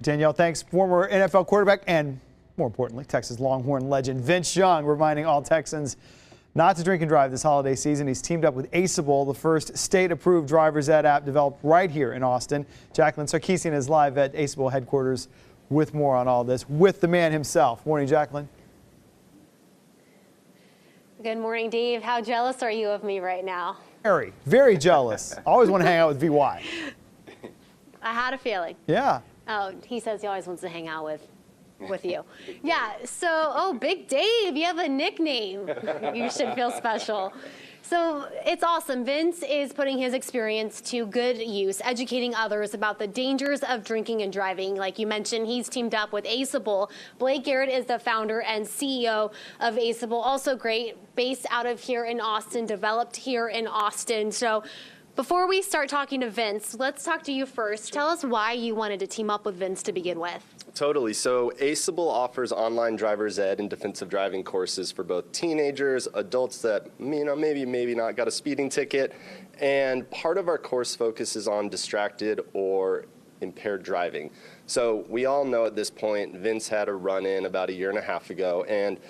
Danielle, thanks. Former NFL quarterback and, more importantly, Texas Longhorn legend Vince Young reminding all Texans not to drink and drive this holiday season. He's teamed up with Aceable, the first state-approved driver's ed app developed right here in Austin. Jacqueline Sarkeesian is live at Aceable headquarters with more on all this, with the man himself. Morning, Jacqueline. Good morning, Dave. How jealous are you of me right now? Very, very jealous. Always want to hang out with VY. I had a feeling. Yeah. Oh, he says he always wants to hang out with you. Yeah, so, Big Dave, you have a nickname. You should feel special. So it's awesome. Vince is putting his experience to good use, educating others about the dangers of drinking and driving. Like you mentioned, he's teamed up with Aceable. Blake Garrett is the founder and CEO of Aceable. Also great, based out of here in Austin, developed here in Austin. So before we start talking to Vince, let's talk to you first. Tell us why you wanted to team up with Vince to begin with. Totally. So Aceable offers online driver's ed and defensive driving courses for both teenagers, adults that, maybe not got a speeding ticket. And part of our course focuses on distracted or impaired driving. So we all know at this point, Vince had a run-in about 1.5 years ago. And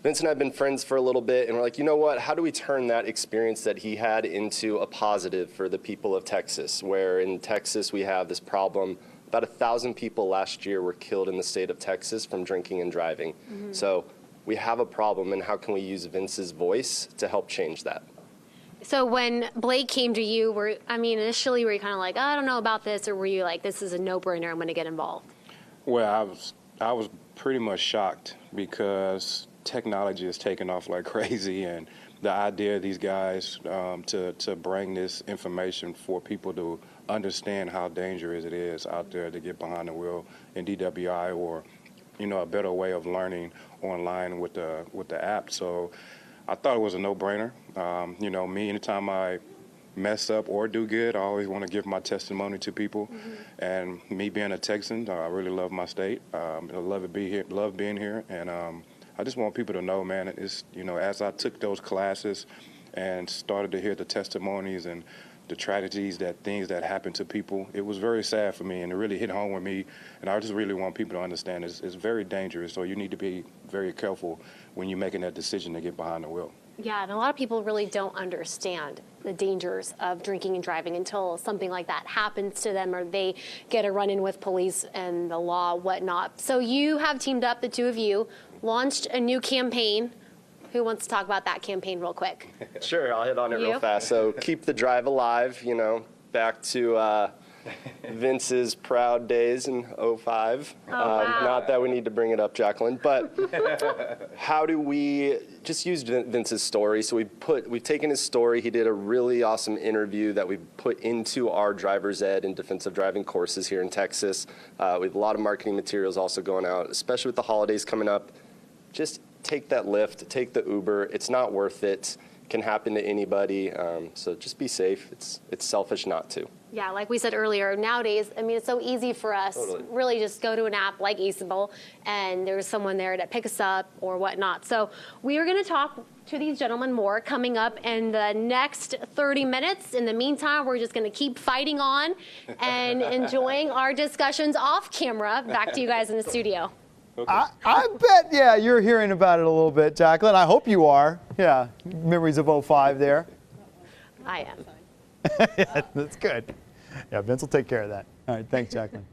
Vince and I have been friends for a little bit, and we're like, you know what, how do we turn that experience that he had into a positive for the people of Texas, where in Texas we have this problem. About 1,000 people last year were killed in the state of Texas from drinking and driving. Mm-hmm. So we have a problem, and how can we use Vince's voice to help change that? So when Blake came to you, initially were you kind of like, I don't know about this, or were you like, this is a no-brainer, I'm going to get involved? Well, I was pretty much shocked because technology is taking off like crazy, and the idea of these guys to bring this information for people to understand how dangerous it is out there to get behind the wheel in DWI, or a better way of learning online with the app. So I thought it was a no-brainer. Me, anytime I mess up or do good, I always want to give my testimony to people. Mm-hmm. And me being a Texan, I really love my state. I love being here, and I just want people to know, man, it's, as I took those classes and started to hear the testimonies and the tragedies, things that happen to people, it was very sad for me, and it really hit home with me. And I just really want people to understand it's very dangerous, so you need to be very careful when you're making that decision to get behind the wheel. Yeah, and a lot of people really don't understand the dangers of drinking and driving until something like that happens to them, or they get a run-in with police and the law, whatnot. So you have teamed up, the two of you, launched a new campaign. Who wants to talk about that campaign real quick? Sure, I'll hit on it real fast. So keep the drive alive, back to Vince's proud days in 2005. Wow. Not that we need to bring it up, Jacqueline, but how do we just use Vince's story? So we've taken his story. He did a really awesome interview that we put into our driver's ed and defensive driving courses here in Texas. We have a lot of marketing materials also going out, especially with the holidays coming up. Just take that Lyft, take the Uber. It's not worth it. It can happen to anybody. So just be safe. It's selfish not to. Yeah, like we said earlier, nowadays, it's so easy for us. Totally. Really just go to an app like Aceable, and there's someone there to pick us up or whatnot. So we are going to talk to these gentlemen more coming up in the next 30 minutes. In the meantime, we're just going to keep fighting on and enjoying our discussions off camera. Back to you guys in the studio. Okay. I bet, you're hearing about it a little bit, Jacqueline. I hope you are. Yeah, memories of 2005 there. I am. Yeah, that's good. Yeah, Vince will take care of that. All right, thanks, Jacqueline.